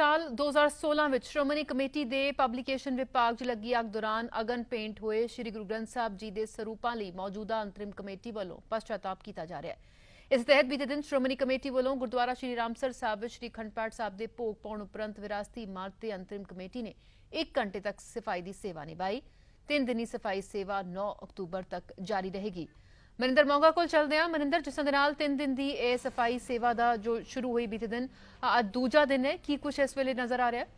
साल 2016 ਵਿੱਚ ਸ਼੍ਰੋਮਣੀ ਕਮੇਟੀ ਦੇ ਪਬਲੀਕੇਸ਼ਨ ਵਿਭਾਗ 'ਚ ਲੱਗੀ ਅੱਗ ਦੌਰਾਨ ਅਗਨ ਪੇਂਟ ਹੋਏ ਸ੍ਰੀ ਗੁਰੂ ਗ੍ਰੰਥ ਸਾਹਿਬ ਜੀ ਦੇ ਸਰੂਪਾਂ ਲਈ ਮੌਜੂਦਾ ਅੰਤਰਿਮ ਕਮੇਟੀ ਵੱਲੋਂ ਪਛਤਾਤਾਪ ਕੀਤਾ ਜਾ ਰਿਹਾ ਹੈ। ਇਸ ਤਹਿਤ ਬੀਤੇ ਦਿਨ ਸ਼੍ਰੋਮਣੀ ਕਮੇਟੀ ਵੱਲੋਂ ਗੁਰਦੁਆਰਾ ਸ੍ਰੀ ਰਾਮਸਰ ਸਾਹਿਬ ਵਿੱਚ ਸ੍ਰੀ ਅਖੰਡ ਪਾਠ ਸਾਹਿਬ ਦੇ ਭੋਗ ਪਾਉਣ ਉਪਰੰਤ ਵਿਰਾਸਤੀ ਇਮਾਰਤ ਤੇ ਅੰਤਰਿਮ ਕਮੇਟੀ ਨੇ 1 ਘੰਟੇ ਤੱਕ ਸਫਾਈ ਦੀ ਸੇਵਾ ਨਿਭਾਈ। 3 ਦਿਨੀ ਸਫਾਈ ਸੇਵਾ 9 ਅਕਤੂਬਰ ਤੱਕ ਜਾਰੀ ਰਹੇਗੀ। ਮਨਿੰਦਰ ਮੋਂਗਾ ਕੋਲ ਚਲਦੇ ਹਾਂ। ਮਨਿੰਦਰ, ਜਿਸ ਦੇ ਨਾਲ 3 ਦਿਨ ਦੀ ਇਹ ਸਫਾਈ ਸੇਵਾ ਦਾ ਜੋ ਸ਼ੁਰੂ ਹੋਈ ਬੀਤੇ ਦਿਨ, ਅੱਜ ਦੂਜਾ ਦਿਨ ਹੈ, ਕੀ ਕੁਝ ਇਸ ਵੇਲੇ ਨਜ਼ਰ ਆ ਰਿਹਾ ਹੈ?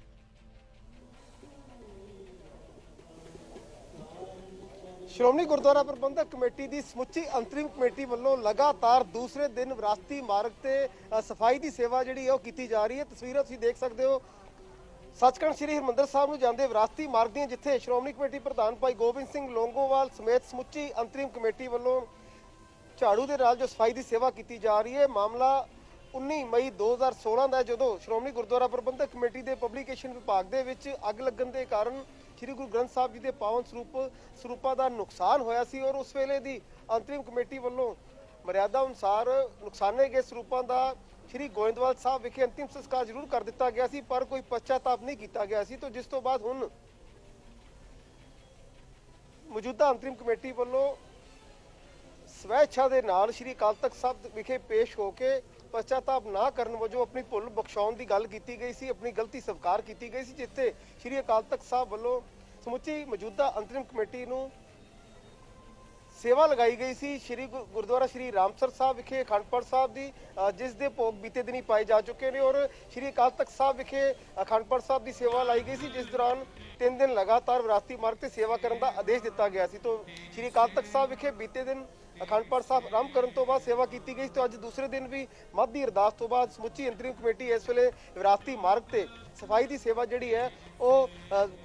ਸ਼੍ਰੋਮਣੀ ਗੁਰਦੁਆਰਾ ਪ੍ਰਬੰਧਕ ਕਮੇਟੀ ਦੀ ਸਮੁੱਚੀ ਅੰਤਰਿਮ ਕਮੇਟੀ ਵੱਲੋਂ ਲਗਾਤਾਰ ਦੂਸਰੇ ਦਿਨ ਵਿਰਾਸਤੀ ਇਮਾਰਤ ਤੇ ਸਫਾਈ ਦੀ ਸੇਵਾ ਜਿਹੜੀ ਹੈ ਉਹ ਕੀਤੀ ਜਾ ਰਹੀ ਹੈ। ਤਸਵੀਰਾਂ ਤੁਸੀਂ ਦੇਖ ਸਕਦੇ ਹੋ ਸੱਚਖੰਡ ਸ੍ਰੀ ਹਰਿਮੰਦਰ ਸਾਹਿਬ ਨੂੰ ਜਾਂਦੇ ਵਿਰਾਸਤੀ ਇਮਾਰਤ ਦੀਆਂ, ਜਿੱਥੇ ਸ਼੍ਰੋਮਣੀ ਕਮੇਟੀ ਪ੍ਰਧਾਨ ਭਾਈ ਗੋਬਿੰਦ ਸਿੰਘ ਲੋਂਗੋਵਾਲ ਸਮੇਤ ਸਮੁੱਚੀ ਅੰਤਰਿਮ ਕਮੇਟੀ ਵੱਲੋਂ ਝਾੜੂ ਦੇ ਨਾਲ ਜੋ ਸਫਾਈ ਦੀ ਸੇਵਾ ਕੀਤੀ ਜਾ ਰਹੀ ਹੈ। ਮਾਮਲਾ 19 ਮਈ 2016 ਦਾ, ਜਦੋਂ ਸ਼੍ਰੋਮਣੀ ਗੁਰਦੁਆਰਾ ਪ੍ਰਬੰਧਕ ਕਮੇਟੀ ਦੇ ਪਬਲੀਕੇਸ਼ਨ ਵਿਭਾਗ ਦੇ ਵਿੱਚ ਅੱਗ ਲੱਗਣ ਦੇ ਕਾਰਨ ਸ੍ਰੀ ਗੁਰੂ ਗ੍ਰੰਥ ਸਾਹਿਬ ਜੀ ਦੇ ਪਾਵਨ ਸਰੂਪਾਂ ਦਾ ਨੁਕਸਾਨ ਹੋਇਆ ਸੀ ਔਰ ਉਸ ਵੇਲੇ ਦੀ ਅੰਤਰਿਮ ਕਮੇਟੀ ਵੱਲੋਂ ਮਰਿਆਦਾ ਅਨੁਸਾਰ ਨੁਕਸਾਨੇ ਗਏ ਸਰੂਪਾਂ ਦਾ ਸ੍ਰੀ ਗੋਇੰਦਵਾਲ ਸਾਹਿਬ ਵਿਖੇ ਅੰਤਿਮ ਸੰਸਕਾਰ ਜ਼ਰੂਰ ਕਰ ਦਿੱਤਾ ਗਿਆ ਸੀ, ਪਰ ਕੋਈ ਪਛਤਾਤਾਪ ਨਹੀਂ ਕੀਤਾ ਗਿਆ ਸੀ। ਤੋਂ ਜਿਸ ਤੋਂ ਬਾਅਦ ਹੁਣ ਮੌਜੂਦਾ ਅੰਤਰਿਮ ਕਮੇਟੀ ਵੱਲੋਂ ਸਵੈ ਇੱਛਾ ਦੇ ਨਾਲ ਸ੍ਰੀ ਅਕਾਲ ਤਖਤ ਸਾਹਿਬ ਵਿਖੇ ਪੇਸ਼ ਹੋ ਕੇ ਪਛਤਾਤਾਪ ਨਾ ਕਰਨ ਵਜੋਂ ਆਪਣੀ ਭੁੱਲ ਬਖਸ਼ਾਉਣ ਦੀ ਗੱਲ ਕੀਤੀ ਗਈ ਸੀ, ਆਪਣੀ ਗਲਤੀ ਸਵੀਕਾਰ ਕੀਤੀ ਗਈ ਸੀ, ਜਿੱਥੇ ਸ੍ਰੀ ਅਕਾਲ ਤਖਤ ਸਾਹਿਬ ਵੱਲੋਂ ਸਮੁੱਚੀ ਮੌਜੂਦਾ ਅੰਤਰਿਮ ਕਮੇਟੀ ਨੂੰ ਸੇਵਾ ਲਗਾਈ ਗਈ ਸੀ। ਸ੍ਰੀ ਗੁਰਦੁਆਰਾ ਸ੍ਰੀ ਰਾਮਸਰ ਸਾਹਿਬ ਵਿਖੇ ਅਖੰਡ ਪਾਠ ਸਾਹਿਬ ਦੀ ਜਿਸ ਦੇ ਭੋਗ ਬੀਤੇ ਦਿਨੀ ਪਾਏ ਜਾ ਚੁੱਕੇ ਨੇ ਔਰ ਸ੍ਰੀ ਅਕਾਲ ਤਖਤ ਸਾਹਿਬ ਵਿਖੇ ਅਖੰਡ ਪਾਠ ਸਾਹਿਬ ਦੀ ਸੇਵਾ ਲਾਈ ਗਈ ਸੀ, ਜਿਸ ਦੌਰਾਨ 3 ਦਿਨ ਲਗਾਤਾਰ ਵਿਰਾਸਤੀ ਇਮਾਰਤ ਤੇ ਸੇਵਾ ਕਰਨ ਦਾ ਆਦੇਸ਼ ਦਿੱਤਾ ਗਿਆ ਸੀ। ਤੋਂ ਸ੍ਰੀ ਅਕਾਲ ਤਖਤ ਸਾਹਿਬ ਵਿਖੇ ਬੀਤੇ ਦਿਨ ਅਖੰਡ ਪਾਠ ਸਾਹਿਬ ਆਰੰਭ ਕਰਨ ਤੋਂ ਬਾਅਦ ਸੇਵਾ ਕੀਤੀ ਗਈ। ਤੋਂ ਅੱਜ ਦੂਸਰੇ ਦਿਨ ਵੀ ਮੱਧ ਦੀ ਅਰਦਾਸ ਤੋਂ ਬਾਅਦ ਸਮੁੱਚੀ ਅੰਤਰਿਮ ਕਮੇਟੀ ਇਸ ਵੇਲੇ ਵਿਰਾਸਤੀ ਇਮਾਰਤ ਤੇ ਸਫਾਈ ਦੀ ਸੇਵਾ ਜਿਹੜੀ ਹੈ ਉਹ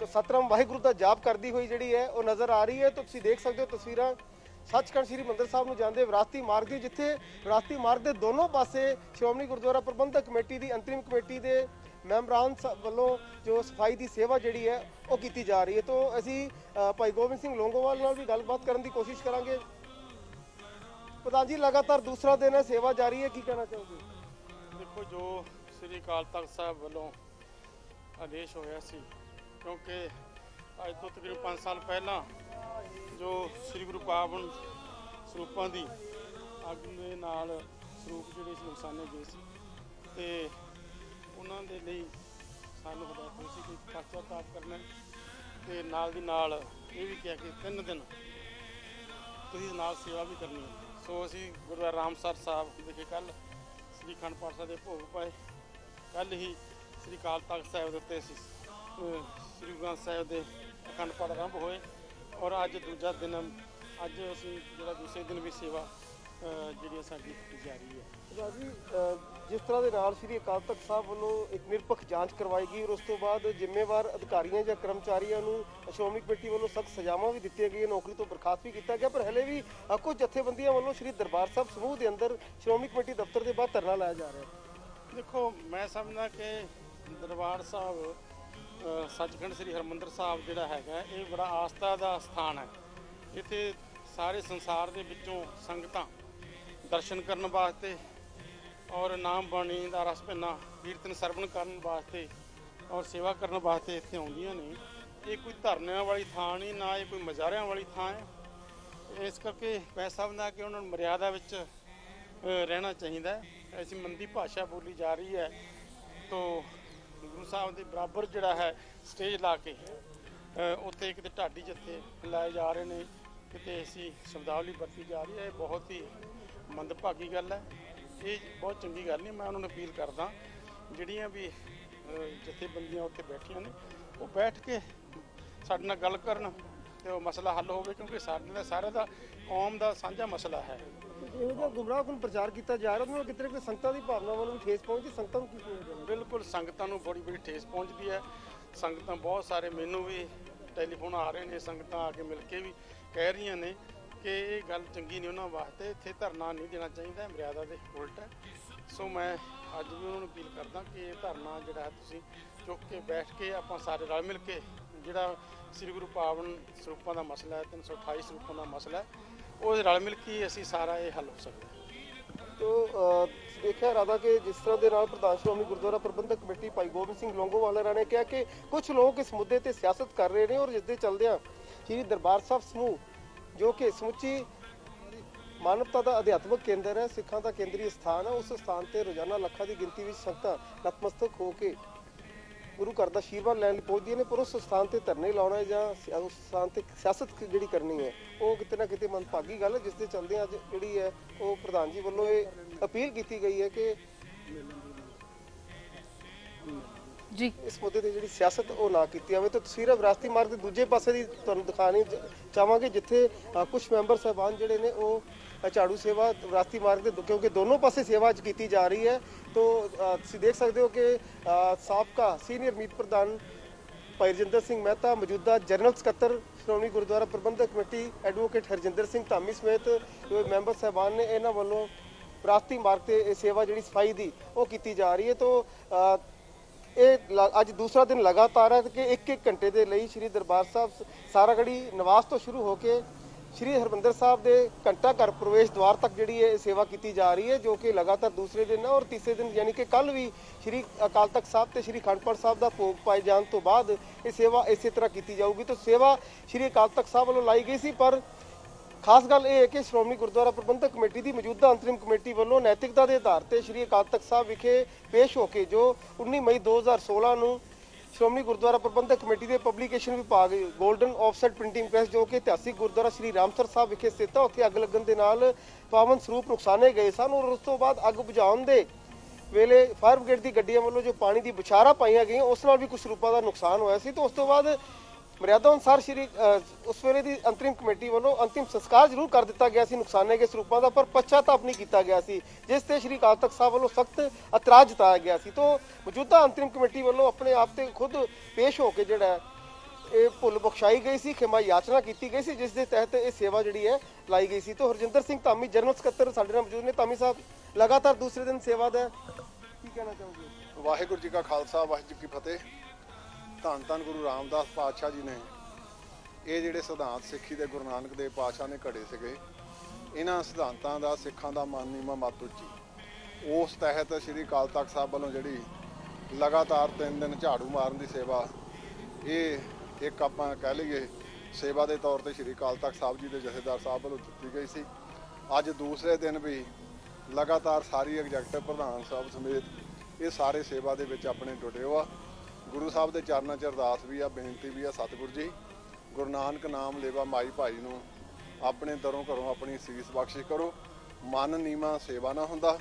ਸਤਨਾਮ ਵਾਹਿਗੁਰੂ ਦਾ ਜਾਪ ਕਰਦੀ ਹੋਈ ਜਿਹੜੀ ਹੈ ਉਹ ਨਜ਼ਰ ਆ ਰਹੀ ਹੈ। ਤਾਂ ਤੁਸੀਂ ਦੇਖ ਸਕਦੇ ਹੋ ਤਸਵੀਰਾਂ ਸੱਚਖੰਡ ਸ੍ਰੀ ਹਰਿਮੰਦਰ ਸਾਹਿਬ ਨੂੰ ਜਾਂਦੇ ਵਿਰਾਸਤੀ ਇਮਾਰਤ ਦੀ, ਜਿੱਥੇ ਵਿਰਾਸਤੀ ਇਮਾਰਤ ਦੇ ਦੋਨੋਂ ਪਾਸੇ ਸ਼੍ਰੋਮਣੀ ਗੁਰਦੁਆਰਾ ਪ੍ਰਬੰਧਕ ਕਮੇਟੀ ਦੀ ਅੰਤਰਿਮ ਕਮੇਟੀ ਦੇ ਮੈਂਬਰਾਂ ਵੱਲੋਂ ਜੋ ਸਫਾਈ ਦੀ ਸੇਵਾ ਜਿਹੜੀ ਹੈ ਉਹ ਕੀਤੀ ਜਾ ਰਹੀ ਹੈ। ਤੋਂ ਅਸੀਂ ਭਾਈ ਗੋਬਿੰਦ ਸਿੰਘ ਲੋਂਗੋਵਾਲ ਨਾਲ ਵੀ ਗੱਲਬਾਤ ਕਰਨ ਦੀ ਕੋਸ਼ਿਸ਼ ਕਰਾਂਗੇ। ਪ੍ਰਧਾਨ ਜੀ, ਲਗਾਤਾਰ ਦੂਸਰਾ ਦਿਨ ਹੈ, ਸੇਵਾ ਜਾਰੀ ਹੈ, ਕੀ ਕਹਿਣਾ ਚਾਹੋਗੇ? ਦੇਖੋ, ਜੋ ਸ੍ਰੀ ਅਕਾਲ ਤਖਤ ਸਾਹਿਬ ਵੱਲੋਂ ਆਦੇਸ਼ ਹੋਇਆ ਸੀ, ਕਿਉਂਕਿ ਅੱਜ ਤੋਂ ਤਕਰੀਬਨ 5 ਸਾਲ ਪਹਿਲਾਂ ਜੋ ਸ੍ਰੀ ਗੁਰੂ ਪਾਵਨ ਸਰੂਪਾਂ ਦੀ ਅੱਗ ਦੇ ਨਾਲ ਸਰੂਪ ਜਿਹੜੇ ਸੀ ਨੁਕਸਾਨੇ ਗਏ ਸੀ ਤੇ ਉਹਨਾਂ ਦੇ ਲਈ ਸਾਨੂੰ ਹਦਾਇਤ ਹੋਈ ਸੀ ਕਿ ਪਛਤਾਤਾਪ ਕਰਨਾ ਤੇ ਨਾਲ ਦੀ ਨਾਲ ਇਹ ਵੀ ਕਿਹਾ ਕਿ 3 ਦਿਨ ਤੁਸੀਂ ਨਾਲ ਸੇਵਾ ਵੀ ਕਰਨੀ ਹੈ। ਸੋ ਅਸੀਂ ਗੁਰਦੁਆਰਾ ਰਾਮਸਰ ਸਾਹਿਬ ਵਿਖੇ ਕੱਲ੍ਹ ਸ੍ਰੀ ਅਖੰਡ ਪਾਠ ਸਾਹਿਬ ਦੇ ਭੋਗ ਪਾਏ। ਕੱਲ੍ਹ ਹੀ ਸ੍ਰੀ ਅਕਾਲ ਤਖਤ ਸਾਹਿਬ ਦੇ ਉੱਤੇ ਸ੍ਰੀ ਗੁਰੂ ਗ੍ਰੰਥ ਸਾਹਿਬ ਦੇ ਅਖੰਡ ਪਾਠ ਆਰੰਭ ਹੋਏ ਔਰ ਅੱਜ ਦੂਜਾ ਦਿਨ, ਅੱਜ ਅਸੀਂ ਜਿਹੜਾ ਦੂਸਰੇ ਦਿਨ ਵੀ ਸੇਵਾ ਜਿਹੜੀ ਸਾਡੀ ਜਾਰੀ ਹੈ। ਜੀ, ਜਿਸ ਤਰ੍ਹਾਂ ਦੇ ਨਾਲ ਸ੍ਰੀ ਅਕਾਲ ਤਖਤ ਸਾਹਿਬ ਵੱਲੋਂ ਇੱਕ ਨਿਰਪੱਖ ਜਾਂਚ ਕਰਵਾਈ ਗਈ ਔਰ ਉਸ ਤੋਂ ਬਾਅਦ ਜ਼ਿੰਮੇਵਾਰ ਅਧਿਕਾਰੀਆਂ ਜਾਂ ਕਰਮਚਾਰੀਆਂ ਨੂੰ ਸ਼੍ਰੋਮਣੀ ਕਮੇਟੀ ਵੱਲੋਂ ਸਖਤ ਸਜ਼ਾਵਾਂ ਵੀ ਦਿੱਤੀਆਂ ਗਈਆਂ, ਨੌਕਰੀ ਤੋਂ ਬਰਖਾਸਤ ਵੀ ਕੀਤਾ ਗਿਆ, ਪਰ ਹਲੇ ਵੀ ਕੁਝ ਜਥੇਬੰਦੀਆਂ ਵੱਲੋਂ ਸ੍ਰੀ ਦਰਬਾਰ ਸਾਹਿਬ ਸਮੂਹ ਦੇ ਅੰਦਰ ਸ਼੍ਰੋਮਣੀ ਕਮੇਟੀ ਦਫ਼ਤਰ ਦੇ ਬਾਹਰ ਧਰਨਾ ਲਾਇਆ ਜਾ ਰਿਹਾ ਹੈ। ਦੇਖੋ, ਮੈਂ ਸਮਝਦਾ ਕਿ ਦਰਬਾਰ ਸਾਹਿਬ ਸੱਚਖੰਡ ਸ੍ਰੀ ਹਰਿਮੰਦਰ ਸਾਹਿਬ ਜਿਹੜਾ ਹੈਗਾ ਇਹ ਬੜਾ ਆਸਥਾ ਦਾ ਸਥਾਨ ਹੈ। ਇੱਥੇ ਸਾਰੇ ਸੰਸਾਰ ਦੇ ਵਿੱਚੋਂ ਸੰਗਤਾਂ ਦਰਸ਼ਨ ਕਰਨ ਵਾਸਤੇ ਔਰ ਨਾਮ ਬਾਣੀ ਦਾ ਰਸ ਭਿੰਨਾ ਕੀਰਤਨ ਸਰਵਣ ਕਰਨ ਵਾਸਤੇ ਔਰ ਸੇਵਾ ਕਰਨ ਵਾਸਤੇ ਇੱਥੇ ਆਉਂਦੀਆਂ ਨੇ। ਇਹ ਕੋਈ ਧਰਨਿਆਂ ਵਾਲੀ ਥਾਂ ਨਹੀਂ, ਨਾ ਇਹ ਕੋਈ ਮਜ਼ਾਰਿਆਂ ਵਾਲੀ ਥਾਂ ਹੈ। ਇਸ ਕਰਕੇ ਮੈਂ ਸਮਝਦਾ ਕਿ ਉਹਨਾਂ ਨੂੰ ਮਰਿਆਦਾ ਵਿੱਚ ਰਹਿਣਾ ਚਾਹੀਦਾ ਹੈ। ਐਸੀ ਮੰਦੀ ਭਾਸ਼ਾ ਬੋਲੀ ਜਾ ਰਹੀ ਹੈ ਤੋ ਗੁਰੂ ਸਾਹਿਬ ਦੇ ਬਰਾਬਰ ਜਿਹੜਾ ਹੈ ਸਟੇਜ ਲਾ ਕੇ ਉੱਥੇ ਕਿਤੇ ਢਾਡੀ ਜੱਥੇ ਲਾਏ ਜਾ ਰਹੇ ਨੇ, ਕਿਤੇ ਐਸੀ ਸ਼ਬਦਾਵਲੀ ਵਰਤੀ ਜਾ ਰਹੀ ਹੈ। ਇਹ ਬਹੁਤ ਹੀ ਮੰਦਭਾਗੀ ਗੱਲ ਹੈ, ਇਹ ਬਹੁਤ ਚੰਗੀ ਗੱਲ ਨਹੀਂ। ਮੈਂ ਉਹਨਾਂ ਨੂੰ ਅਪੀਲ ਕਰਦਾ ਜਿਹੜੀਆਂ ਵੀ ਜਥੇਬੰਦੀਆਂ ਉੱਥੇ ਬੈਠੀਆਂ ਨੇ ਉਹ ਬੈਠ ਕੇ ਸਾਡੇ ਨਾਲ ਗੱਲ ਕਰਨ ਤੇ ਉਹ ਮਸਲਾ ਹੱਲ ਹੋਵੇ, ਕਿਉਂਕਿ ਸਾਡੇ ਦਾ ਸਾਰਿਆਂ ਦਾ ਕੌਮ ਦਾ ਸਾਂਝਾ ਮਸਲਾ ਹੈ। ਇਹੋ ਜਿਹਾ ਗੁੰਮਰਾਹਕੁਨ ਪ੍ਰਚਾਰ ਕੀਤਾ ਜਾ ਰਿਹਾ, ਉਹਨਾਂ ਨੂੰ ਕਿਤੇ ਕੋਈ ਸੰਗਤਾਂ ਦੀ ਭਾਵਨਾਵਾਂ ਨੂੰ ਠੇਸ ਪਹੁੰਚਦੀ, ਸੰਗਤਾਂ ਨੂੰ ਕੀ ਪਹੁੰਚਦਾ? ਬਿਲਕੁਲ, ਸੰਗਤਾਂ ਨੂੰ ਬੜੀ ਬੜੀ ਠੇਸ ਪਹੁੰਚਦੀ ਹੈ। ਸੰਗਤਾਂ ਬਹੁਤ ਸਾਰੇ, ਮੈਨੂੰ ਵੀ ਟੈਲੀਫੋਨ ਆ ਰਹੇ ਨੇ, ਸੰਗਤਾਂ ਆ ਕੇ ਮਿਲ ਕੇ ਵੀ ਕਹਿ ਰਹੀਆਂ ਨੇ ਕਿ ਇਹ ਗੱਲ ਚੰਗੀ ਨਹੀਂ ਉਹਨਾਂ ਵਾਸਤੇ, ਇੱਥੇ ਧਰਨਾ ਨਹੀਂ ਦੇਣਾ ਚਾਹੀਦਾ, ਮਰਿਆਦਾ ਦੇ ਉਲਟ ਹੈ। ਸੋ ਮੈਂ ਅੱਜ ਵੀ ਉਹਨਾਂ ਨੂੰ ਅਪੀਲ ਕਰਦਾ ਕਿ ਇਹ ਧਰਨਾ ਜਿਹੜਾ ਤੁਸੀਂ ਚੁੱਕ ਕੇ ਬੈਠ ਕੇ ਆਪਾਂ ਸਾਰੇ ਰਲ ਮਿਲ ਕੇ ਜਿਹੜਾ ਸ੍ਰੀ ਗੁਰੂ ਪਾਵਨ ਸਰੂਪਾਂ ਦਾ ਮਸਲਾ ਹੈ, 328 ਸਰੂਪਾਂ ਦਾ ਮਸਲਾ ਹੈ, ਉਹ ਰਲ ਮਿਲ ਕੇ ਅਸੀਂ ਸਾਰਾ ਇਹ ਹੱਲ ਹੋ ਸਕਦਾ ਹੈ। ਤੋ ਦੇਖਿਆ ਰਾਦਾ ਕਿ ਜਿਸ ਤਰ੍ਹਾਂ ਦੇ ਨਾਲ ਪ੍ਰਧਾਨ ਸ਼੍ਰੋਮਣੀ ਗੁਰਦੁਆਰਾ ਪ੍ਰਬੰਧਕ ਕਮੇਟੀ ਭਾਈ ਗੋਬਿੰਦ ਸਿੰਘ ਲੌਂਗੋਵਾਲ ਨੇ ਕਿਹਾ ਕਿ ਕੁਝ ਲੋਕ ਇਸ ਮੁੱਦੇ ਤੇ ਸਿਆਸਤ ਕਰ ਰਹੇ ਨੇ, ਔਰ ਜਿਸ ਦੇ ਚੱਲਦਿਆਂ ਸ਼੍ਰੀ ਦਰਬਾਰ ਸਾਹਿਬ ਸਮੂਹ ਜੋ ਕਿ ਸਮੁੱਚੀ ਮਾਨਵਤਾ ਦਾ ਅਧਿਆਤਮਿਕ ਕੇਂਦਰ ਹੈ, ਸਿੱਖਾਂ ਦਾ ਕੇਂਦਰੀ ਸਥਾਨ ਹੈ, ਉਸ ਸਥਾਨ ਤੇ ਰੋਜ਼ਾਨਾ ਲੱਖਾਂ ਦੀ ਗਿਣਤੀ ਵਿੱਚ ਸੰਗਤਾਂ ਨਤਮਸਤਕ ਹੋ ਕੇ ਗੁਰੂ ਘਰ ਦਾ ਆਸ਼ੀਰਵਾਦ ਲੈਣ ਲਈ ਪਹੁੰਚਦੀਆਂ ਨੇ, ਪਰ ਉਸ ਸਥਾਨ ਤੇ ਧਰਨੇ ਲਾਉਣਾ ਜਾਂ ਉਸ ਸਥਾਨ ਤੇ ਸਿਆਸਤ ਜਿਹੜੀ ਕਰਨੀ ਹੈ ਉਹ ਕਿਤੇ ਨਾ ਕਿਤੇ ਮੰਦਭਾਗੀ ਗੱਲ ਹੈ, ਜਿਸ ਦੇ ਚੱਲਦੇ ਅੱਜ ਜਿਹੜੀ ਹੈ ਉਹ ਪ੍ਰਧਾਨ ਜੀ ਵੱਲੋਂ ਇਹ ਅਪੀਲ ਕੀਤੀ ਗਈ ਹੈ ਕਿ ਜੀ ਇਸ ਮੁੱਦੇ ਤੇ ਜਿਹੜੀ ਸਿਆਸਤ ਉਹ ਨਾ ਕੀਤੀ ਜਾਵੇ। ਤਾਂ ਤਸਵੀਰਾਂ ਵਿਰਾਸਤੀ ਮਾਰਗ ਦੇ ਦੂਜੇ ਪਾਸੇ ਦੀ ਤੁਹਾਨੂੰ ਦਿਖਾਣੀ ਚਾਹਾਂਗੇ, ਜਿੱਥੇ ਕੁਝ ਮੈਂਬਰ ਸਾਹਿਬਾਨ ਜਿਹੜੇ ਨੇ ਉਹ ਝਾੜੂ ਸੇਵਾ ਵਿਰਾਸਤੀ ਮਾਰਗ ਦੇ ਕਿਉਂਕਿ ਦੋਨੋਂ ਪਾਸੇ ਸੇਵਾ ਅੱਜ ਕੀਤੀ ਜਾ ਰਹੀ ਹੈ। ਤਾਂ ਤੁਸੀਂ ਦੇਖ ਸਕਦੇ ਹੋ ਕਿ ਸਾਬਕਾ ਸੀਨੀਅਰ ਮੀਤ ਪ੍ਰਧਾਨ ਭਾਈ ਰਜਿੰਦਰ ਸਿੰਘ ਮਹਿਤਾ, ਮੌਜੂਦਾ ਜਨਰਲ ਸਕੱਤਰ ਸ਼੍ਰੋਮਣੀ ਗੁਰਦੁਆਰਾ ਪ੍ਰਬੰਧਕ ਕਮੇਟੀ ਐਡਵੋਕੇਟ ਹਰਜਿੰਦਰ ਸਿੰਘ ਧਾਮੀ ਸਮੇਤ ਜੋ ਮੈਂਬਰ ਸਾਹਿਬਾਨ ਨੇ, ਇਹਨਾਂ ਵੱਲੋਂ ਵਿਰਾਸਤੀ ਮਾਰਗ ਤੇ ਇਹ ਸੇਵਾ ਜਿਹੜੀ ਸਫਾਈ ਦੀ ਉਹ ਕੀਤੀ ਜਾ ਰਹੀ ਹੈ। ਤਾਂ ਇਹ ਅੱਜ ਦੂਸਰਾ ਦਿਨ ਲਗਾਤਾਰ ਹੈ ਕਿ ਇੱਕ ਘੰਟੇ ਦੇ ਲਈ ਸ਼੍ਰੀ ਦਰਬਾਰ ਸਾਹਿਬ ਸਾਰਾਗੜੀ ਨਿਵਾਸ ਤੋਂ ਸ਼ੁਰੂ ਹੋ ਕੇ ਸ਼੍ਰੀ ਹਰਮੰਦਰ ਸਾਹਿਬ ਦੇ ਘੰਟਾ ਘਰ ਪ੍ਰਵੇਸ਼ ਦੁਆਰ ਤੱਕ ਜਿਹੜੀ ਇਹ ਸੇਵਾ ਕੀਤੀ ਜਾ ਰਹੀ ਹੈ, ਜੋ ਕਿ ਲਗਾਤਾਰ ਦੂਸਰੇ ਦਿਨ ਹੈ। ਔਰ ਤੀਸਰੇ ਦਿਨ ਯਾਨੀ ਕਿ ਕੱਲ ਵੀ ਸ਼੍ਰੀ ਅਕਾਲ ਤਖਤ ਸਾਹਿਬ ਤੇ ਸ਼੍ਰੀ ਅਖੰਡ ਪਾਠ ਸਾਹਿਬ ਦਾ ਭੋਗ ਪਾਏ ਜਾਣ ਤੋਂ ਬਾਅਦ ਇਹ ਸੇਵਾ ਇਸੇ ਤਰ੍ਹਾਂ ਕੀਤੀ ਜਾਊਗੀ। ਤਾਂ ਸੇਵਾ ਸ਼੍ਰੀ ਅਕਾਲ ਤਖਤ ਸਾਹਿਬ ਵੱਲੋਂ ਲਾਈ ਗਈ ਸੀ, ਪਰ ਖਾਸ ਗੱਲ ਇਹ ਹੈ ਕਿ ਸ਼੍ਰੋਮਣੀ ਗੁਰਦੁਆਰਾ ਪ੍ਰਬੰਧਕ ਕਮੇਟੀ ਦੀ ਮੌਜੂਦਾ ਅੰਤਰਿਮ ਕਮੇਟੀ ਵੱਲੋਂ ਨੈਤਿਕਤਾ ਦੇ ਆਧਾਰ ਤੇ ਸ਼੍ਰੀ ਅਕਾਲ ਤਖਤ ਸਾਹਿਬ ਵਿਖੇ ਪੇਸ਼ ਹੋ ਕੇ ਜੋ 19 ਮਈ 2016 ਨੂੰ ਸ਼੍ਰੋਮਣੀ ਗੁਰਦੁਆਰਾ ਪ੍ਰਬੰਧਕ ਕਮੇਟੀ ਦੇ ਪਬਲੀਕੇਸ਼ਨ ਵਿਭਾਗ ਗੋਲਡਨ ਆਫਸੈਟ ਪ੍ਰਿੰਟਿੰਗ ਪ੍ਰੈਸ ਜੋ ਕਿ ਇਤਿਹਾਸਿਕ ਗੁਰਦੁਆਰਾ ਸ਼੍ਰੀ ਰਾਮਸਰ ਸਾਹਿਬ ਵਿਖੇ ਸਥਿਤ ਹੈ, ਉੱਥੇ ਅੱਗ ਲੱਗਣ ਦੇ ਨਾਲ ਪਾਵਨ ਸਰੂਪ ਨੁਕਸਾਨੇ ਗਏ ਸਨ। ਔਰ ਉਸ ਤੋਂ ਬਾਅਦ ਅੱਗ ਬੁਝਾਉਣ ਦੇ ਵੇਲੇ ਫਾਇਰ ਬ੍ਰਿਗੇਡ ਦੀ ਗੱਡੀਆਂ ਵੱਲੋਂ ਜੋ ਪਾਣੀ ਦੀ ਬੁਛਾਰਾਂ ਪਾਈਆਂ ਗਈਆਂ ਉਸ ਨਾਲ ਵੀ ਕੁਝ ਸਰੂਪਾਂ ਦਾ ਨੁਕਸਾਨ ਹੋਇਆ ਸੀ। ਤਾਂ ਉਸ ਤੋਂ ਬਾਅਦ ਮਰਿਆਦਾ ਅਨੁਸਾਰ ਉਸ ਵੇਲੇ ਦੀ ਅੰਤਰਿਮ ਕਮੇਟੀ ਵੱਲੋਂ ਅੰਤਿਮ ਸੰਸਕਾਰ ਜ਼ਰੂਰ ਕਰ ਦਿੱਤਾ ਗਿਆ ਸੀ ਨੁਕਸਾਨੇ ਗਏ ਸਰੂਪਾਂ ਦਾ, ਪਰ ਪਛਤਾਪ ਨਹੀਂ ਕੀਤਾ ਗਿਆ ਸੀ, ਜਿਸ ਤੇ ਸ਼੍ਰੀ ਅਕਾਲ ਤਖਤ ਸਾਹਿਬ ਵੱਲੋਂ ਸਖਤ ਇਤਰਾਜ਼ ਜਤਾਇਆ ਗਿਆ ਸੀ। ਤੋਂ ਮੌਜੂਦਾ ਅੰਤਰਿਮ ਕਮੇਟੀ ਵੱਲੋਂ ਆਪਣੇ ਆਪ ਤੇ ਖੁਦ ਪੇਸ਼ ਹੋ ਕੇ ਜਿਹੜਾ ਇਹ ਭੁੱਲ ਬਖਸ਼ਾਈ ਗਈ ਸੀ, ਖਿਮਾ ਯਾਚਨਾ ਕੀਤੀ ਗਈ ਸੀ, ਜਿਸ ਦੇ ਤਹਿਤ ਇਹ ਸੇਵਾ ਜਿਹੜੀ ਹੈ ਲਾਈ ਗਈ ਸੀ। ਤੋਂ ਹਰਜਿੰਦਰ ਸਿੰਘ ਧਾਮੀ ਜਨਰਲ ਸਕੱਤਰ ਸਾਡੇ ਨਾਲ ਮੌਜੂਦ ਨੇ। ਧਾਮੀ ਸਾਹਿਬ, ਲਗਾਤਾਰ ਦੂਸਰੇ ਦਿਨ ਸੇਵਾ ਦਾ ਕੀ ਕਹਿਣਾ ਚਾਹੋਗੇ? ਵਾਹਿਗੁਰੂ ਜੀ ਕਾ ਖਾਲਸਾ, ਵਾਹਿਗੁਰੂ ਜੀ ਕੀ ਫਤਿਹ। ਧੰਨ ਧੰਨ ਗੁਰੂ ਰਾਮਦਾਸ ਪਾਤਸ਼ਾਹ ਜੀ ਨੇ ਇਹ ਜਿਹੜੇ ਸਿਧਾਂਤ ਸਿੱਖੀ ਦੇ ਗੁਰੂ ਨਾਨਕ ਦੇਵ ਪਾਤਸ਼ਾਹ ਨੇ ਘੜੇ ਸੀਗੇ, ਇਹਨਾਂ ਸਿਧਾਂਤਾਂ ਦਾ ਸਿੱਖਾਂ ਦਾ ਮਨ ਨੀਵਾਂ ਮੱਤ ਉੱਚੀ, ਉਸ ਤਹਿਤ ਸ਼੍ਰੀ ਅਕਾਲ ਤਖਤ ਸਾਹਿਬ ਵੱਲੋਂ ਜਿਹੜੀ ਲਗਾਤਾਰ 3 ਦਿਨ ਝਾੜੂ ਮਾਰਨ ਦੀ ਸੇਵਾ, ਇਹ ਇੱਕ ਆਪਾਂ ਕਹਿ ਲਈਏ ਸੇਵਾ ਦੇ ਤੌਰ ਤੇ ਸ਼੍ਰੀ ਅਕਾਲ ਤਖਤ ਸਾਹਿਬ ਜੀ ਦੇ ਜਥੇਦਾਰ ਸਾਹਿਬ ਵੱਲੋਂ ਦਿੱਤੀ ਗਈ ਸੀ। ਅੱਜ ਦੂਸਰੇ ਦਿਨ ਵੀ ਲਗਾਤਾਰ ਸਾਰੀ ਐਗਜ਼ੈਕਟਿਵ ਪ੍ਰਧਾਨ ਸਾਹਿਬ ਸਮੇਤ ਇਹ ਸਾਰੇ ਸੇਵਾ ਦੇ ਵਿੱਚ ਆਪਣੇ ਜੁੜੇ ਹੋ ਆ। ਗੁਰੂ ਸਾਹਿਬ ਦੇ ਚਰਨਾਂ 'ਚ ਅਰਦਾਸ ਵੀ ਆ, ਬੇਨਤੀ ਵੀ ਆ, ਸਤਿਗੁਰੂ ਜੀ ਗੁਰੂ ਨਾਨਕ ਨਾਮ ਲੇਵਾ ਮਾਈ ਭਾਈ ਨੂੰ ਆਪਣੇ ਦਰੋਂ ਘਰੋਂ ਆਪਣੀ ਸੀਸ ਬਖਸ਼ਿਸ਼ ਕਰੋ। ਮਨ ਨੀਵਾਂ ਸੇਵਾ ਨਾ ਹੁੰਦਾ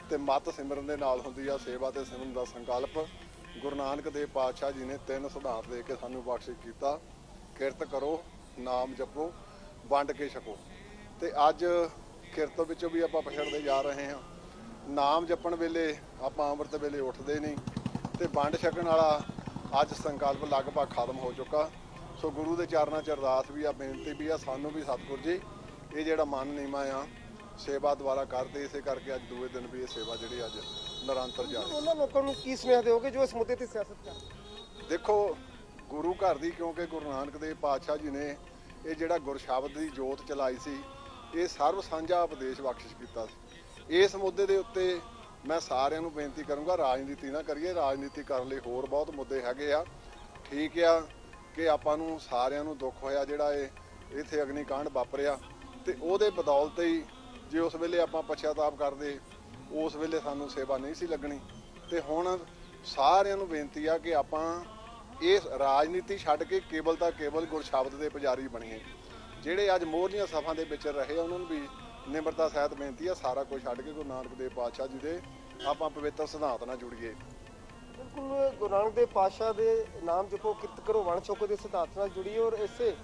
ਤੇ ਮਤ ਸਿਮਰਨ ਦੇ ਨਾਲ ਹੁੰਦੀ ਆ ਸੇਵਾ ਤੇ ਸਿਮਰਨ ਦਾ ਸੰਕਲਪ। ਗੁਰੂ ਨਾਨਕ ਦੇਵ ਪਾਤਸ਼ਾਹ ਜੀ ਨੇ 3 ਸਿਧਾਂਤ ਦੇ ਕੇ ਸਾਨੂੰ ਬਖਸ਼ਿਸ਼ ਕੀਤਾ, ਕਿਰਤ ਕਰੋ, ਨਾਮ ਜਪੋ, ਵੰਡ ਕੇ ਛਕੋ। ਤੇ ਅੱਜ ਕਿਰਤ ਵਿੱਚੋਂ ਵੀ ਆਪਾਂ ਪਛੜਦੇ ਜਾ ਰਹੇ ਹਾਂ। ਨਾਮ ਜਪਣ ਵੇਲੇ ਆਪਾਂ ਅੰਮ੍ਰਿਤ ਵੇਲੇ ਉੱਠਦੇ ਨਹੀਂ ਤੇ ਵੰਡ ਛਕਣ ਵਾਲਾ ਅੱਜ ਸੰਕਲਪ ਲਗਭਗ ਖਤਮ ਹੋ ਚੁੱਕਾ। ਸੋ ਗੁਰੂ ਦੇ ਚਰਨਾਂ 'ਚ ਅਰਦਾਸ ਵੀ ਆ, ਬੇਨਤੀ ਵੀ ਆ, ਸਾਨੂੰ ਵੀ ਸਤਿਗੁਰੂ ਜੀ ਇਹ ਜਿਹੜਾ ਮਨ ਨੀਵਾਂ ਆ ਸੇਵਾ ਦੁਆਰਾ ਕਰਦੇ, ਇਸੇ ਕਰਕੇ ਅੱਜ ਦੂਏ ਦਿਨ ਵੀ ਇਹ ਸੇਵਾ ਜਿਹੜੀ ਅੱਜ ਨਿਰੰਤਰ ਜਾਰੀ। ਉਹਨਾਂ ਲੋਕਾਂ ਨੂੰ ਕੀ ਸੁਨੇਹਾ ਦਿਓਗੇ ਜੋ ਇਸ ਮੁੱਦੇ ਤੇ ਸਿਆਸਤ ਕਰਦੇ? ਦੇਖੋ, ਗੁਰੂ ਘਰ ਦੀ, ਕਿਉਂਕਿ ਗੁਰੂ ਨਾਨਕ ਦੇਵ ਪਾਤਸ਼ਾਹ ਜੀ ਨੇ ਇਹ ਜਿਹੜਾ ਗੁਰਸ਼ਬਦ ਦੀ ਜੋਤ ਚਲਾਈ ਸੀ, ਇਹ ਸਰਬ ਸਾਂਝਾ ਉਪਦੇਸ਼ ਬਖਸ਼ਿਸ਼ ਕੀਤਾ ਸੀ। ਇਸ ਮੁੱਦੇ ਦੇ ਉੱਤੇ ਮੈਂ ਸਾਰਿਆਂ ਨੂੰ ਬੇਨਤੀ ਕਰੂੰਗਾ, ਰਾਜਨੀਤੀ ਨਾ ਕਰੀਏ। ਰਾਜਨੀਤੀ ਕਰਨ ਲਈ ਹੋਰ ਬਹੁਤ ਮੁੱਦੇ ਹੈਗੇ ਆ। ਠੀਕ ਆ ਕਿ ਆਪਾਂ ਨੂੰ ਸਾਰਿਆਂ ਨੂੰ ਦੁੱਖ ਹੋਇਆ ਜਿਹੜਾ ਇਹ ਇੱਥੇ ਅਗਨੀਕਾਂਡ ਵਾਪਰਿਆ, ਤੇ ਉਹਦੇ ਬਦੌਲਤ ਹੀ ਜੇ ਉਸ ਵੇਲੇ ਆਪਾਂ ਪਛਤਾਪ ਕਰਦੇ, ਉਸ ਵੇਲੇ ਸਾਨੂੰ ਸੇਵਾ ਨਹੀਂ ਸੀ ਲੱਗਣੀ। ਤੇ ਹੁਣ ਸਾਰਿਆਂ ਨੂੰ ਬੇਨਤੀ ਆ ਕਿ ਆਪਾਂ ਇਸ ਰਾਜਨੀਤੀ ਛੱਡ ਕੇ ਕੇਵਲ ਤਾਂ ਕੇਵਲ ਗੁਰਸ਼ਬਦ ਦੇ ਪੁਜਾਰੀ ਬਣੀਏ। ਜਿਹੜੇ ਅੱਜ ਮੋਹਰਲੀਆਂ ਸਫਾਂ ਦੇ ਵਿੱਚ ਰਹੇ ਆ, ਉਹਨਾਂ ਨੂੰ ਵੀ ਨਿਮਰਤਾ ਸਹਿਤ ਬੇਨਤੀ ਆ, ਸਾਰਾ ਕੁਝ ਛੱਡ ਕੇ ਗੁਰੂ ਨਾਨਕ ਦੇਵ ਪਾਤਸ਼ਾਹ ਜੀ ਦੇ ਆਪਾਂ ਪਵਿੱਤਰ ਸਿਧਾਂਤ ਨਾਲ ਜੁੜੀਏ। ਬਿਲਕੁਲ, ਗੁਰੂ ਨਾਨਕ ਦੇਵ ਪਾਤਸ਼ਾਹ ਦੇ ਨਾਮ ਜਪੋ, ਕਿਰਤ ਕਰੋ, ਵੰਡ ਛਕੋ ਦੇ ਸਿਧਾਂਤ ਨਾਲ ਜੁੜੀਏ, ਔਰ ਇਸੇ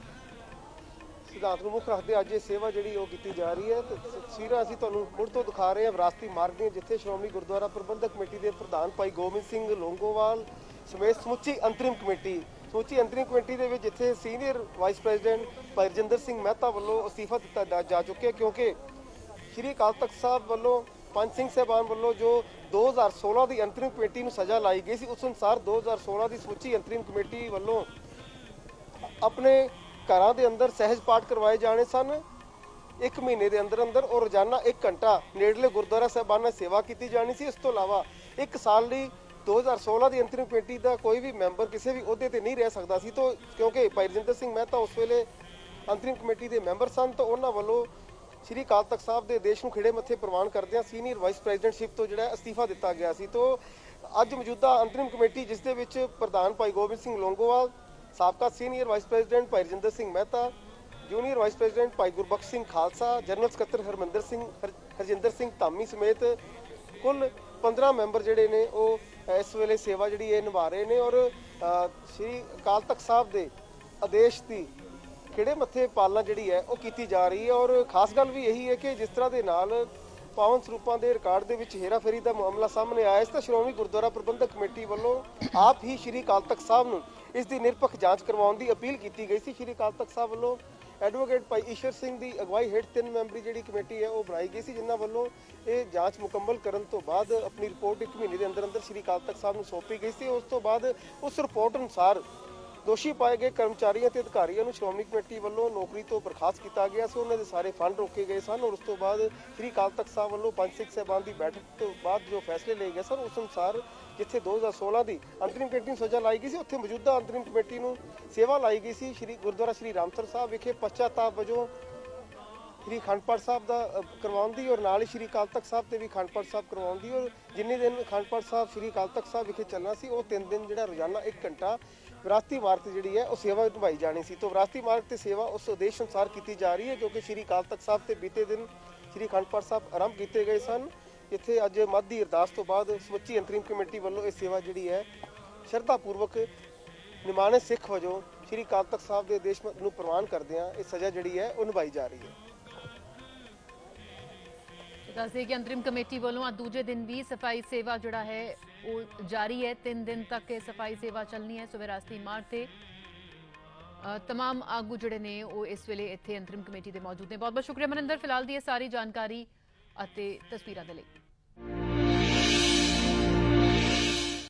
ਸਿਧਾਂਤ ਨੂੰ ਮੁੱਖ ਰੱਖਦੇ ਅੱਜ ਇਹ ਸੇਵਾ ਜਿਹੜੀ ਉਹ ਕੀਤੀ ਜਾ ਰਹੀ ਹੈ। ਤੇ ਤਸਵੀਰਾਂ ਅਸੀਂ ਤੁਹਾਨੂੰ ਮੁੜ ਤੋਂ ਦਿਖਾ ਰਹੇ ਹਾਂ ਵਿਰਾਸਤੀ ਮਾਰਗ ਦੀਆਂ, ਜਿੱਥੇ ਸ਼੍ਰੋਮਣੀ ਗੁਰਦੁਆਰਾ ਪ੍ਰਬੰਧਕ ਕਮੇਟੀ ਦੇ ਪ੍ਰਧਾਨ ਭਾਈ ਗੋਬਿੰਦ ਸਿੰਘ ਲੌਂਗੋਵਾਲ ਸਮੇਤ ਸਮੁੱਚੀ ਅੰਤਰਿਮ ਕਮੇਟੀ ਦੇ ਵਿੱਚ ਜਿੱਥੇ ਸੀਨੀਅਰ ਵਾਈਸ ਪ੍ਰੈਜ਼ੀਡੈਂਟ ਭਾਈ ਰਜਿੰਦਰ ਸਿੰਘ ਮਹਿਤਾ ਵੱਲੋਂ ਅਸਤੀਫਾ ਦਿੱਤਾ ਜਾ ਚੁੱਕਿਆ, ਕਿਉਂਕਿ ਸ਼੍ਰੀ ਅਕਾਲ ਤਖਤ ਸਾਹਿਬ ਵੱਲੋਂ ਪੰਜ ਸਿੰਘ ਸਾਹਿਬਾਨ ਵੱਲੋਂ ਜੋ 2016 ਦੀ ਅੰਤਰਿਮ ਕਮੇਟੀ ਨੂੰ ਸਜ਼ਾ ਲਾਈ ਗਈ ਸੀ, ਉਸ ਅਨੁਸਾਰ 2016 ਦੀ ਸਮੁੱਚੀ ਅੰਤਰਿਮ ਕਮੇਟੀ ਵੱਲੋਂ ਆਪਣੇ ਘਰਾਂ ਦੇ ਅੰਦਰ ਸਹਿਜ ਪਾਠ ਕਰਵਾਏ ਜਾਣੇ ਸਨ, 1 ਮਹੀਨੇ ਦੇ ਅੰਦਰ ਅੰਦਰ ਔਰ ਰੋਜ਼ਾਨਾ 1 ਘੰਟਾ ਨੇੜਲੇ ਗੁਰਦੁਆਰਾ ਸਾਹਿਬਾਨਾਂ ਸੇਵਾ ਕੀਤੀ ਜਾਣੀ ਸੀ। ਇਸ ਤੋਂ ਇਲਾਵਾ 1 ਸਾਲ ਲਈ 2016 ਦੀ ਅੰਤਰਿਮ ਕਮੇਟੀ ਦਾ ਕੋਈ ਵੀ ਮੈਂਬਰ ਕਿਸੇ ਵੀ ਅਹੁਦੇ ਤੇ ਨਹੀਂ ਰਹਿ ਸਕਦਾ ਸੀ। ਤੋਂ ਕਿਉਂਕਿ ਭਾਈ ਰਜਿੰਦਰ ਸਿੰਘ ਮਹਿਤਾ ਉਸ ਵੇਲੇ ਅੰਤਰਿਮ ਕਮੇਟੀ ਦੇ ਮੈਂਬਰ ਸਨ, ਤਾਂ ਉਹਨਾਂ ਵੱਲੋਂ ਸ਼੍ਰੀ ਅਕਾਲ ਤਖਤ ਸਾਹਿਬ ਦੇ ਆਦੇਸ਼ ਨੂੰ ਖਿੜੇ ਮੱਥੇ ਪ੍ਰਵਾਨ ਕਰਦਿਆਂ ਸੀਨੀਅਰ ਵਾਈਸ ਪ੍ਰੈਜ਼ੀਡੈਂਟਸ਼ਿਪ ਤੋਂ ਜਿਹੜਾ ਅਸਤੀਫਾ ਦਿੱਤਾ ਗਿਆ ਸੀ। ਤੋਂ ਅੱਜ ਮੌਜੂਦਾ ਅੰਤਰਿਮ ਕਮੇਟੀ, ਜਿਸ ਦੇ ਵਿੱਚ ਪ੍ਰਧਾਨ ਭਾਈ ਗੋਬਿੰਦ ਸਿੰਘ ਲੋਂਗੋਵਾਲ, ਸਾਬਕਾ ਸੀਨੀਅਰ ਵਾਈਸ ਪ੍ਰੈਜ਼ੀਡੈਂਟ ਭਾਈ Rajinder Singh Mehta, junior vice president ਭਾਈ ਗੁਰਬਖਸ਼ ਸਿੰਘ ਖਾਲਸਾ, ਜਨਰਲ ਸਕੱਤਰ ਹਰਜਿੰਦਰ ਸਿੰਘ ਧਾਮੀ ਸਮੇਤ ਕੁੱਲ 15 ਮੈਂਬਰ ਜਿਹੜੇ ਨੇ ਉਹ ਇਸ ਵੇਲੇ ਸੇਵਾ ਜਿਹੜੀ ਇਹ ਨਿਭਾ ਰਹੇ ਨੇ ਔਰ ਸ਼੍ਰੀ ਅਕਾਲ ਤਖਤ ਸਾਹਿਬ ਦੇ ਆਦੇਸ਼ ਦੀ ਖਿੜੇ ਮੱਥੇ ਪਾਲਣਾ ਜਿਹੜੀ ਹੈ ਉਹ ਕੀਤੀ ਜਾ ਰਹੀ ਹੈ। ਔਰ ਖਾਸ ਗੱਲ ਵੀ ਇਹੀ ਹੈ ਕਿ ਜਿਸ ਤਰ੍ਹਾਂ ਦੇ ਨਾਲ ਪਾਵਨ ਸਰੂਪਾਂ ਦੇ ਰਿਕਾਰਡ ਦੇ ਵਿੱਚ ਹੇਰਾਫੇਰੀ ਦਾ ਮਾਮਲਾ ਸਾਹਮਣੇ ਆਇਆ, ਇਸ ਤਾਂ ਸ਼੍ਰੋਮਣੀ ਗੁਰਦੁਆਰਾ ਪ੍ਰਬੰਧਕ ਕਮੇਟੀ ਵੱਲੋਂ ਆਪ ਹੀ ਸ਼੍ਰੀ ਅਕਾਲ ਤਖਤ ਸਾਹਿਬ ਨੂੰ ਇਸ ਦੀ ਨਿਰਪੱਖ ਜਾਂਚ ਕਰਵਾਉਣ ਦੀ ਅਪੀਲ ਕੀਤੀ ਗਈ ਸੀ। ਸ਼੍ਰੀ ਅਕਾਲ ਤਖਤ ਸਾਹਿਬ ਵੱਲੋਂ ਐਡਵੋਕੇਟ ਭਾਈ ਈਸ਼ਰ ਸਿੰਘ ਦੀ ਅਗਵਾਈ ਹੇਠ 3 ਮੈਂਬਰੀ ਜਿਹੜੀ ਕਮੇਟੀ ਹੈ ਉਹ ਬਣਾਈ ਗਈ ਸੀ, ਜਿਨ੍ਹਾਂ ਵੱਲੋਂ ਇਹ ਜਾਂਚ ਮੁਕੰਮਲ ਕਰਨ ਤੋਂ ਬਾਅਦ ਆਪਣੀ ਰਿਪੋਰਟ 1 ਮਹੀਨੇ ਦੇ ਅੰਦਰ ਅੰਦਰ ਸ਼੍ਰੀ ਅਕਾਲ ਤਖਤ ਸਾਹਿਬ ਨੂੰ ਸੌਂਪੀ ਗਈ ਸੀ। ਉਸ ਤੋਂ ਬਾਅਦ ਉਸ ਰਿਪੋਰਟ ਅਨੁਸਾਰ ਦੋਸ਼ੀ ਪਾਏ ਗਏ ਕਰਮਚਾਰੀਆਂ ਤੇ ਅਧਿਕਾਰੀਆਂ ਨੂੰ ਸ਼੍ਰੋਮਣੀ ਕਮੇਟੀ ਵੱਲੋਂ ਨੌਕਰੀ ਤੋਂ ਬਰਖਾਸਤ ਕੀਤਾ ਗਿਆ ਸੀ। ਉਹਨਾਂ ਦੇ ਸਾਰੇ ਫੰਡ ਰੋਕੇ ਗਏ ਸਨ ਔਰ ਉਸ ਤੋਂ ਬਾਅਦ ਸ਼੍ਰੀ ਅਕਾਲ ਤਖਤ ਸਾਹਿਬ ਵੱਲੋਂ ਪੰਜ ਸਿੱਖ ਸਾਹਿਬਾਨ ਦੀ ਬੈਠਕ ਤੋਂ ਬਾਅਦ ਜੋ ਫੈਸਲੇ ਲਏ ਗਏ ਸਨ, ਉਸ ਅਨੁਸਾਰ ਜਿੱਥੇ 2016 ਦੀ ਅੰਤਰਿਮ ਕਮੇਟੀ ਨੂੰ ਸਜ਼ਾ ਲਾਈ ਗਈ ਸੀ, ਉੱਥੇ ਮੌਜੂਦਾ ਅੰਤਰਿਮ ਕਮੇਟੀ ਨੂੰ ਸੇਵਾ ਲਾਈ ਗਈ ਸੀ। ਸ਼੍ਰੀ ਗੁਰਦੁਆਰਾ ਸ਼੍ਰੀ ਰਾਮਸਰ ਸਾਹਿਬ ਵਿਖੇ ਪਛਤਾਪ ਵਜੋਂ ਸ਼੍ਰੀ ਅਖੰਡ ਪਾਠ ਸਾਹਿਬ ਦਾ ਕਰਵਾਉਣ ਦੀ ਔਰ ਨਾਲ ਹੀ ਸ਼੍ਰੀ ਅਕਾਲ ਤਖਤ ਸਾਹਿਬ ਤੇ ਵੀ ਅਖੰਡ ਪਾਠ ਸਾਹਿਬ ਕਰਵਾਉਣ ਦੀ ਔਰ ਜਿੰਨੇ ਦਿਨ ਅਖੰਡ ਪਾਠ ਸਾਹਿਬ ਸ਼੍ਰੀ ਅਕਾਲ ਤਖਤ ਸਾਹਿਬ ਵਿਖੇ ਚੱਲਣਾ ਸੀ, ਉਹ 3 ਦਿਨ ਜਿਹੜਾ ਰੋਜ਼ਾਨਾ 1 ਘੰਟਾ ਵਿਰਾਸਤੀ ਇਮਾਰਤ ਜਿਹੜੀ ਹੈ ਉਹ ਸੇਵਾ ਨਿਭਾਈ ਜਾਣੀ ਸੀ। ਤੋਂ ਵਿਰਾਸਤੀ ਇਮਾਰਤ ਤੇ ਸੇਵਾ ਉਸ ਉਦੇਸ਼ ਅਨੁਸਾਰ ਕੀਤੀ ਜਾ ਰਹੀ ਹੈ, ਕਿਉਂਕਿ ਸ਼੍ਰੀ ਅਕਾਲ ਤਖਤ ਸਾਹਿਬ ਤੇ ਬੀਤੇ ਦਿਨ ਸ਼੍ਰੀ ਅਖੰਡ ਪਾਠ ਸਾਹਿਬ ਆਰੰਭ ਕੀਤੇ ਗਏ ਸਨ। ਇੱਥੇ ਅੱਜ ਮੱਧ ਦੀ ਅਰਦਾਸ ਤੋਂ ਬਾਅਦ ਸਮੁੱਚੀ ਅੰਤਰਿਮ ਕਮੇਟੀ ਵੱਲੋਂ ਇਹ ਸੇਵਾ ਜਿਹੜੀ ਹੈ ਸ਼ਰਧਾ ਪੂਰਵਕ ਨਿਮਾਣੇ ਸਿੱਖ ਵਜੋਂ ਸ਼੍ਰੀ ਅਕਾਲ ਤਖਤ ਸਾਹਿਬ ਦੇ ਆਦੇਸ਼ ਨੂੰ ਪ੍ਰਵਾਨ ਕਰਦਿਆਂ ਇਹ ਸਜ਼ਾ ਜਿਹੜੀ ਹੈ ਉਹ ਨਿਭਾਈ ਜਾ ਰਹੀ ਹੈ। ਦੱਸਦੇ ਕਿ ਅੰਤਰਿਮ ਕਮੇਟੀ ਵੱਲੋਂ ਅੱਜ ਦੂਜੇ ਦਿਨ ਵੀ ਸਫਾਈ ਸੇਵਾ ਜਿਹੜਾ ਹੈ ਉਹ ਜਾਰੀ ਹੈ। 3 ਦਿਨ ਤੱਕ ਇਹ ਸਫਾਈ ਸੇਵਾ ਚੱਲਣੀ ਹੈ। ਸੋ ਵਿਰਾਸਤੀ ਇਮਾਰਤ ਤੇ तमाम आगू ਜਿਹੜੇ ਨੇ ਉਹ ਇਸ ਵੇਲੇ ਇੱਥੇ ਅੰਤਰਿਮ ਕਮੇਟੀ ਦੇ ਮੌਜੂਦ ਨੇ। ਬਹੁਤ ਬਹੁਤ ਸ਼ੁਕਰੀਆ ਮਨਿੰਦਰ ਫਿਲਹਾਲ ਦੀ ਇਹ ਸਾਰੀ ਜਾਣਕਾਰੀ ਅਤੇ ਤਸਵੀਰਾਂ ਦੇ ਲਈ।